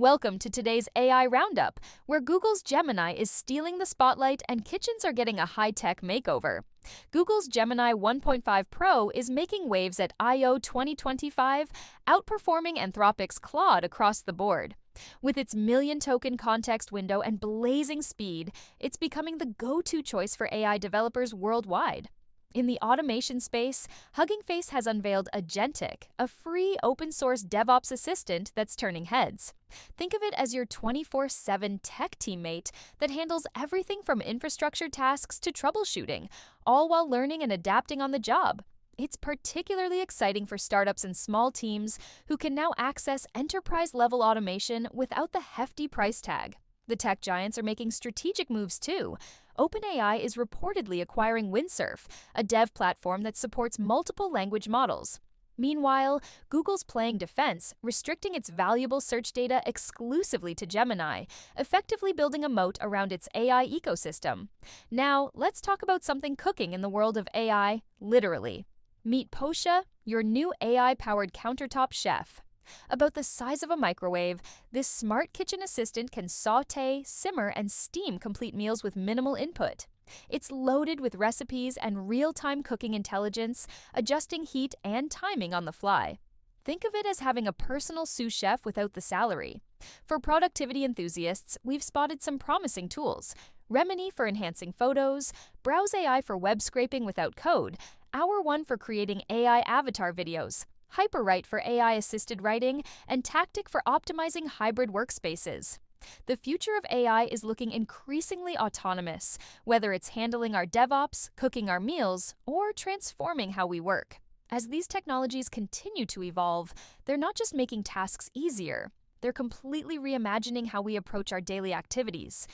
Welcome to today's AI Roundup, where Google's Gemini is stealing the spotlight and kitchens are getting a high-tech makeover. Google's Gemini 1.5 Pro is making waves at I/O 2025, outperforming Anthropic's Claude across the board. With its million-token context window and blazing speed, it's becoming the go-to choice for AI developers worldwide. In the automation space, Hugging Face has unveiled Agentic, a free open-source DevOps assistant that's turning heads. Think of it as your 24/7 tech teammate that handles everything from infrastructure tasks to troubleshooting, all while learning and adapting on the job. It's particularly exciting for startups and small teams who can now access enterprise-level automation without the hefty price tag. The tech giants are making strategic moves too. OpenAI is reportedly acquiring Windsurf, a dev platform that supports multiple language models. Meanwhile, Google's playing defense, restricting its valuable search data exclusively to Gemini, effectively building a moat around its AI ecosystem. Now, let's talk about something cooking in the world of AI, literally. Meet Posha, your new AI-powered countertop chef. About the size of a microwave, this smart kitchen assistant can saute, simmer, and steam complete meals with minimal input. It's loaded with recipes and real-time cooking intelligence, adjusting heat and timing on the fly. Think of it as having a personal sous chef without the salary. For productivity enthusiasts, we've spotted some promising tools. Remini for enhancing photos, Browse AI for web scraping without code, Hour One for creating AI avatar videos, Hyperwrite for AI-assisted writing, and Tactic for optimizing hybrid workspaces. The future of AI is looking increasingly autonomous, whether it's handling our DevOps, cooking our meals, or transforming how we work. As these technologies continue to evolve, they're not just making tasks easier, they're completely reimagining how we approach our daily activities.